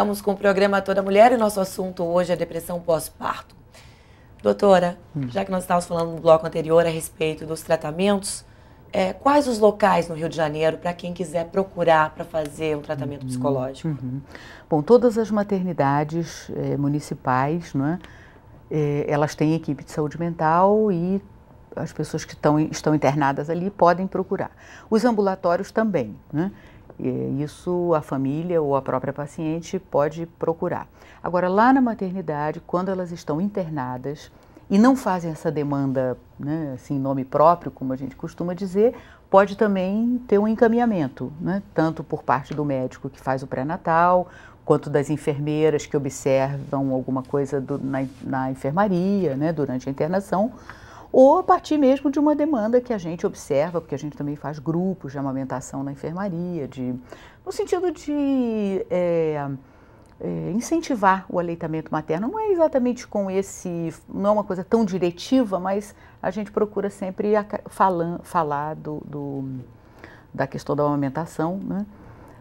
Estamos com o programa Toda Mulher e nosso assunto hoje é depressão pós-parto. Doutora, já que nós estávamos falando no bloco anterior a respeito dos tratamentos, quais os locais no Rio de Janeiro para quem quiser procurar para fazer um tratamento psicológico? Bom, todas as maternidades municipais, não é? Elas têm equipe de saúde mental e as pessoas que estão internadas ali podem procurar. Os ambulatórios também, né? Isso a família ou a própria paciente pode procurar. Agora, lá na maternidade, quando elas estão internadas e não fazem essa demanda, né, assim, nome próprio, como a gente costuma dizer, pode também ter um encaminhamento, né, tanto por parte do médico que faz o pré-natal, quanto das enfermeiras que observam alguma coisa na enfermaria, né, durante a internação, ou a partir mesmo de uma demanda que a gente observa, porque a gente também faz grupos de amamentação na enfermaria, no sentido de incentivar o aleitamento materno. Não é exatamente não é uma coisa tão diretiva, mas a gente procura sempre falar da questão da amamentação, né?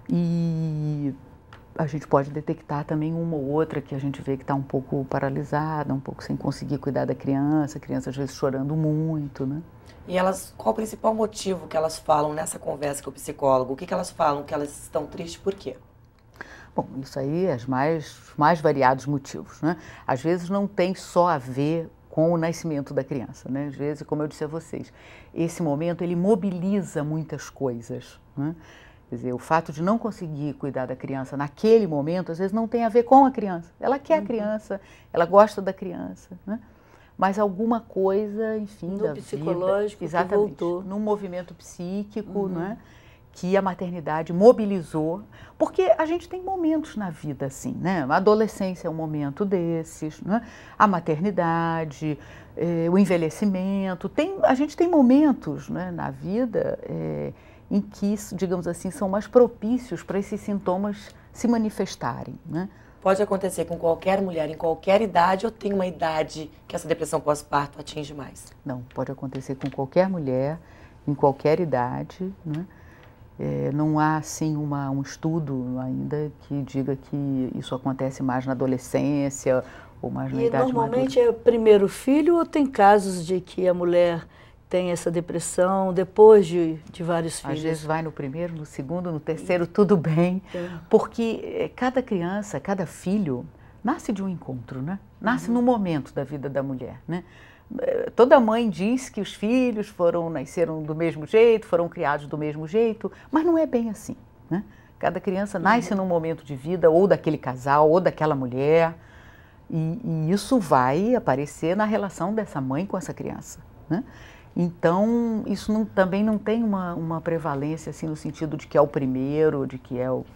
E a gente pode detectar também uma ou outra que a gente vê que está um pouco paralisada, um pouco sem conseguir cuidar da criança, a criança às vezes chorando muito, né? E qual o principal motivo que elas falam nessa conversa com o psicólogo? O que elas falam? Que elas estão tristes por quê? Bom, isso aí é os mais variados motivos, né? Às vezes não tem só a ver com o nascimento da criança, né? Às vezes, como eu disse a vocês, esse momento ele mobiliza muitas coisas, né? Quer dizer, o fato de não conseguir cuidar da criança naquele momento, às vezes não tem a ver com a criança. Ela quer a criança, ela gosta da criança, né? Mas alguma coisa, enfim, da psicológico vida, que voltou. Num movimento psíquico, né, que a maternidade mobilizou. Porque a gente tem momentos na vida assim, né? A adolescência é um momento desses, né? A maternidade, o envelhecimento. A gente tem momentos, né, na vida em que, digamos assim, são mais propícios para esses sintomas se manifestarem, né? Pode acontecer com qualquer mulher, em qualquer idade, ou tem uma idade que essa depressão pós-parto atinge mais? Não, pode acontecer com qualquer mulher, em qualquer idade, né? Não há, assim, um estudo ainda que diga que isso acontece mais na adolescência ou mais na idade madura. E normalmente é o primeiro filho ou tem casos de que a mulher tem essa depressão depois de vários filhos? Às vezes vai no primeiro, no segundo, no terceiro, tudo bem. Porque cada criança, cada filho, nasce de um encontro, né? Nasce num momento da vida da mulher, né? Toda mãe diz que os filhos nasceram do mesmo jeito, foram criados do mesmo jeito, mas não é bem assim, né? Cada criança nasce num momento de vida, ou daquele casal, ou daquela mulher, e isso vai aparecer na relação dessa mãe com essa criança, né? Então, isso também não tem uma prevalência, assim, no sentido de que é o primeiro, de que é o...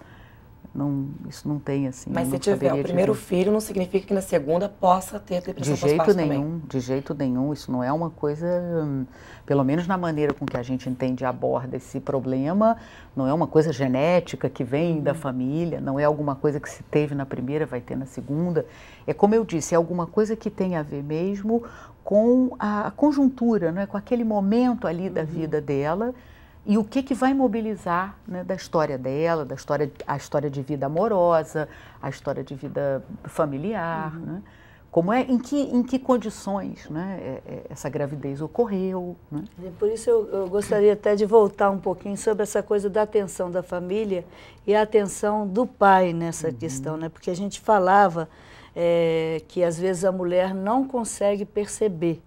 Não, isso não tem, assim... Mas se tiver o primeiro filho, não significa que na segunda possa ter depressão pós-parto também? De jeito nenhum. Isso não é uma coisa, pelo menos na maneira com que a gente entende e aborda esse problema, não é uma coisa genética que vem da família, não é alguma coisa que se teve na primeira, vai ter na segunda. É como eu disse, é alguma coisa que tem a ver mesmo com a conjuntura, né? Com aquele momento ali da vida dela e o que vai mobilizar, né, da história dela, a história de vida amorosa, a história de vida familiar, né? Como em que condições, né, essa gravidez ocorreu, né? Por isso eu gostaria até de voltar um pouquinho sobre essa coisa da atenção da família e a atenção do pai nessa questão, né? Porque a gente falava que às vezes a mulher não consegue perceber.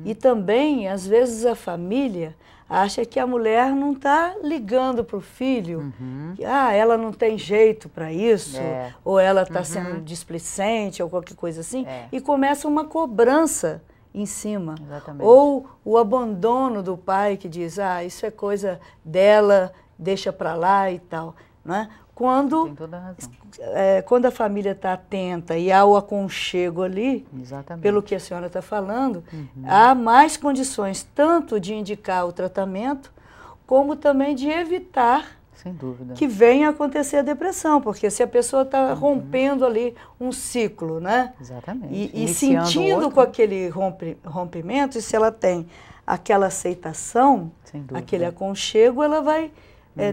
E também, às vezes, a família acha que a mulher não está ligando para o filho, que ela não tem jeito para isso, ou ela está sendo displicente, ou qualquer coisa assim, e começa uma cobrança em cima. Exatamente. Ou o abandono do pai que diz, isso é coisa dela, deixa para lá e tal, né? Quando a família está atenta e há o aconchego ali, pelo que a senhora está falando, há mais condições tanto de indicar o tratamento, como também de evitar Sem dúvida. que venha a acontecer a depressão, porque se a pessoa está rompendo ali um ciclo, né? Exatamente. E sentindo com aquele rompimento, e se ela tem aquela aceitação, aquele aconchego, ela vai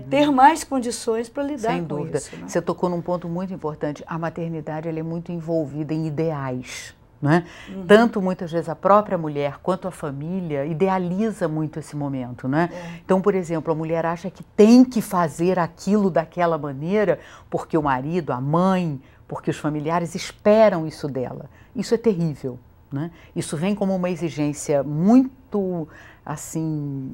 ter mais condições para lidar Sem com dúvida. isso. Né? Você tocou num ponto muito importante. A maternidade ela é muito envolvida em ideais. Né? Tanto muitas vezes a própria mulher quanto a família idealiza muito esse momento. Né? Então, por exemplo, a mulher acha que tem que fazer aquilo daquela maneira porque o marido, a mãe, porque os familiares esperam isso dela. Isso é terrível. Né? Isso vem como uma exigência muito, assim,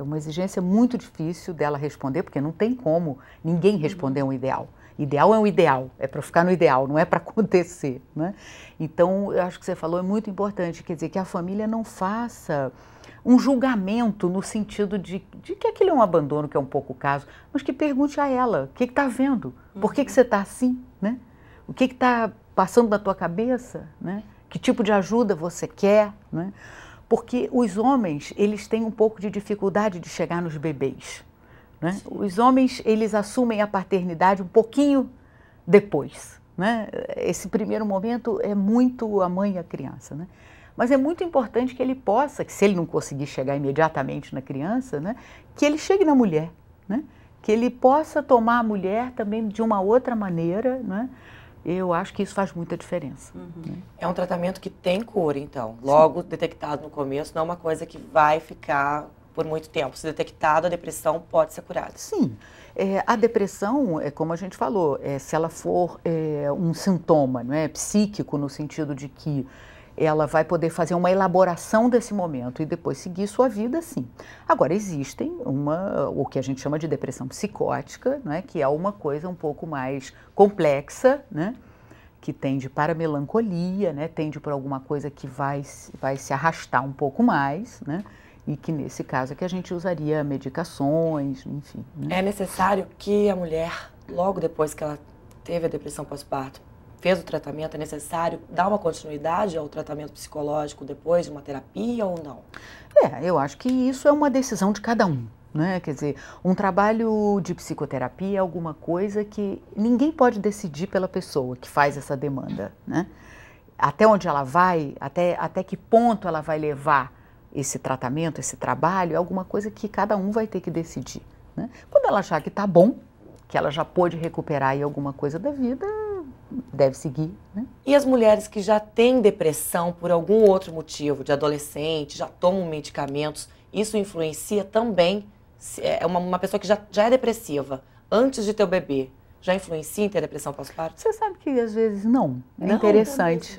uma exigência muito difícil dela responder, porque não tem como ninguém responder um ideal. Ideal é um ideal, é para ficar no ideal, não é para acontecer. Né? Então, eu acho que você falou é muito importante, quer dizer, que a família não faça um julgamento no sentido de que aquilo é um abandono, que é um pouco o caso, mas que pergunte a ela, o que está vendo? Por que você está assim? Né? O que está passando na tua cabeça? Né? Que tipo de ajuda você quer? Né? Porque os homens, eles têm um pouco de dificuldade de chegar nos bebês. Né? Os homens, eles assumem a paternidade um pouquinho depois. Né? Esse primeiro momento é muito a mãe e a criança. Né? Mas é muito importante que ele possa, que se ele não conseguir chegar imediatamente na criança, né, que ele chegue na mulher. Né? Que ele possa tomar a mulher também de uma outra maneira. Né? Eu acho que isso faz muita diferença. Né? É um tratamento que tem cura, então. Logo detectado no começo, não é uma coisa que vai ficar por muito tempo. Se detectado, a depressão pode ser curada. Sim. A depressão, como a gente falou, se ela for um sintoma, não é, psíquico, no sentido de que ela vai poder fazer uma elaboração desse momento e depois seguir sua vida, sim. Agora, existem o que a gente chama de depressão psicótica, né, que é uma coisa um pouco mais complexa, né, que tende para a melancolia, né, tende para alguma coisa que vai se arrastar um pouco mais, né, e que nesse caso é que a gente usaria medicações, enfim. Né? É necessário que a mulher, logo depois que ela teve a depressão pós-parto, fez o tratamento, é necessário dar uma continuidade ao tratamento psicológico depois de uma terapia ou não? Eu acho que isso é uma decisão de cada um. Né? Quer dizer, um trabalho de psicoterapia é alguma coisa que ninguém pode decidir pela pessoa que faz essa demanda. Né? Até onde ela vai, até que ponto ela vai levar esse tratamento, esse trabalho, é alguma coisa que cada um vai ter que decidir. Né? Quando ela achar que está bom, que ela já pôde recuperar aí alguma coisa da vida, deve seguir. Né? E as mulheres que já têm depressão por algum outro motivo, de adolescente, já tomam medicamentos, isso influencia também? É uma pessoa que já é depressiva, antes de ter o bebê, já influencia em ter depressão pós-parto? Você sabe que às vezes não. É não, interessante.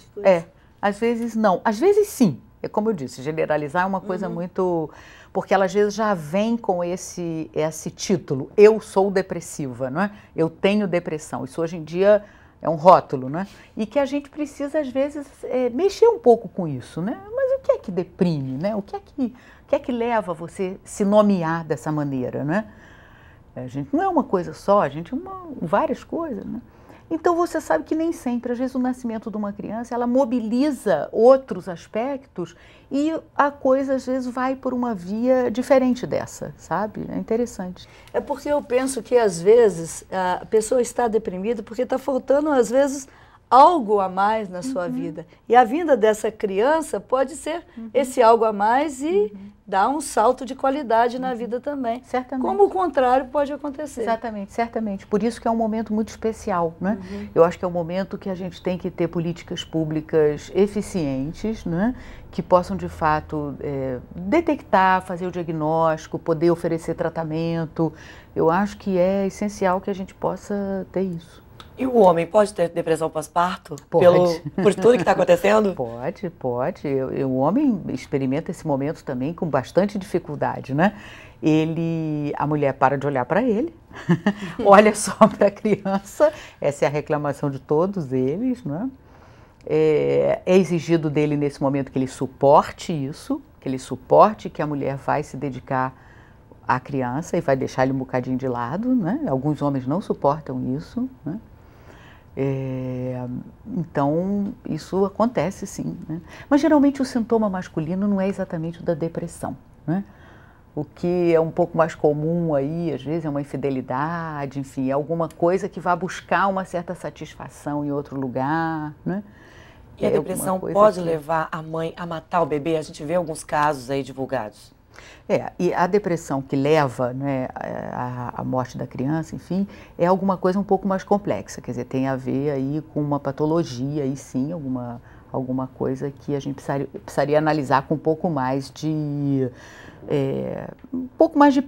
Às vezes não. Às vezes sim. É como eu disse, generalizar é uma coisa muito... Porque ela às vezes já vem com esse título, eu sou depressiva, não é? Eu tenho depressão. Isso hoje em dia é um rótulo, né? E que a gente precisa às vezes mexer um pouco com isso, né? Mas o que é que deprime, né? O que é que leva você a se nomear dessa maneira, né? A gente não é uma coisa só, a gente é várias coisas, né? Então, você sabe que nem sempre, às vezes, o nascimento de uma criança, ela mobiliza outros aspectos e a coisa, às vezes, vai por uma via diferente dessa, sabe? É interessante. É porque eu penso que, às vezes, a pessoa está deprimida porque está faltando, às vezes, algo a mais na sua vida. E a vinda dessa criança pode ser esse algo a mais e dar um salto de qualidade na vida também. Certamente. Como o contrário pode acontecer. Exatamente, certamente. Por isso que é um momento muito especial, né? Eu acho que é um momento que a gente tem que ter políticas públicas eficientes, né? Que possam, de fato, detectar, fazer o diagnóstico, poder oferecer tratamento. Eu acho que é essencial que a gente possa ter isso. E o homem pode ter depressão pós-parto? Pode. Por tudo que está acontecendo? Pode. O homem experimenta esse momento também com bastante dificuldade, né? A mulher para de olhar para ele, olha só para a criança, essa é a reclamação de todos eles, né? É exigido dele nesse momento que ele suporte isso, que a mulher vai se dedicar à criança e vai deixar ele um bocadinho de lado, né? Alguns homens não suportam isso, né? Então, isso acontece sim, né? Mas geralmente o sintoma masculino não é exatamente o da depressão, né? O que é um pouco mais comum aí, às vezes, é uma infidelidade, enfim, é alguma coisa que vai buscar uma certa satisfação em outro lugar, né? E a depressão pode levar a mãe a matar o bebê? A gente vê alguns casos aí divulgados. E a depressão que leva, né, à morte da criança, enfim, é alguma coisa um pouco mais complexa, quer dizer, tem a ver aí com uma patologia, aí sim, alguma coisa que a gente precisaria analisar com um pouco mais de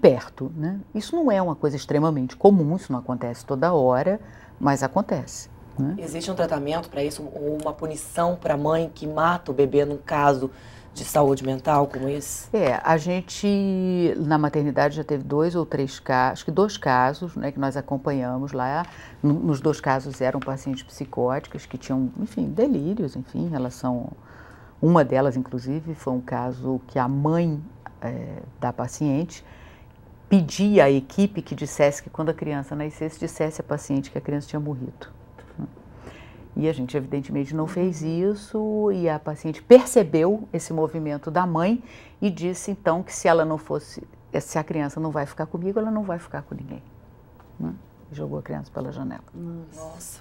perto, né? Isso não é uma coisa extremamente comum, isso não acontece toda hora, mas acontece, né? Existe um tratamento para isso, ou uma punição para a mãe que mata o bebê num caso de saúde mental como esse? A gente na maternidade já teve 2 ou 3 casos, acho que 2 casos, né, que nós acompanhamos lá. Nos 2 casos eram pacientes psicóticas que tinham, enfim, delírios, enfim, em relação. Uma delas, inclusive, foi um caso que a mãe da paciente pedia à equipe que dissesse que quando a criança nascesse, dissesse à paciente que a criança tinha morrido. E a gente, evidentemente, não fez isso, e a paciente percebeu esse movimento da mãe e disse, então, que se a criança não vai ficar comigo, ela não vai ficar com ninguém. Né? E jogou a criança pela janela. Nossa.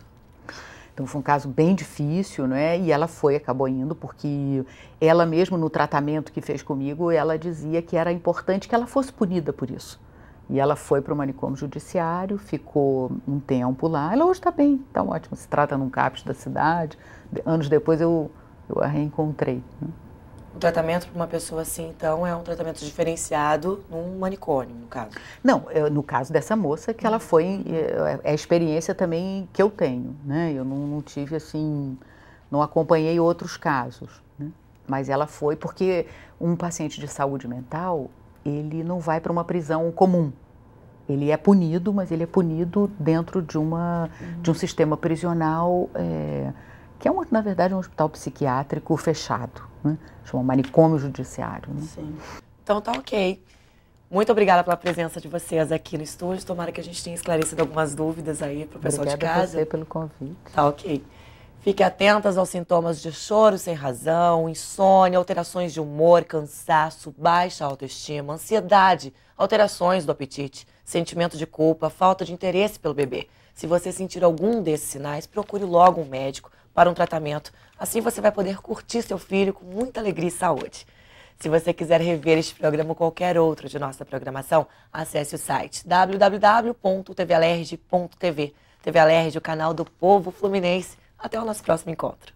Então, foi um caso bem difícil, né? E ela acabou indo, porque ela mesma, no tratamento que fez comigo, ela dizia que era importante que ela fosse punida por isso. E ela foi para o manicômio judiciário, ficou um tempo lá. Ela hoje está bem, está ótima, se trata num CAPS da cidade. Anos depois eu a reencontrei. Né? O tratamento para uma pessoa assim, então, é um tratamento diferenciado num manicômio, no caso? Não, no caso dessa moça, que ela foi, é a experiência também que eu tenho, né? Eu não tive, assim, não acompanhei outros casos, né? Mas ela foi, porque um paciente de saúde mental, ele não vai para uma prisão comum. Ele é punido, mas ele é punido dentro de um sistema prisional, que é, na verdade, um hospital psiquiátrico fechado, né? Chama manicômio judiciário. Né? Sim. Então tá ok. Muito obrigada pela presença de vocês aqui no estúdio. Tomara que a gente tenha esclarecido algumas dúvidas aí para o pessoal de casa. Obrigada a você pelo convite. Tá ok. Fique atentas aos sintomas de choro sem razão, insônia, alterações de humor, cansaço, baixa autoestima, ansiedade, alterações do apetite, sentimento de culpa, falta de interesse pelo bebê. Se você sentir algum desses sinais, procure logo um médico para um tratamento. Assim você vai poder curtir seu filho com muita alegria e saúde. Se você quiser rever este programa ou qualquer outro de nossa programação, acesse o site www.tvalerj.tv. TV Alerj, o canal do povo fluminense. Até o nosso próximo encontro.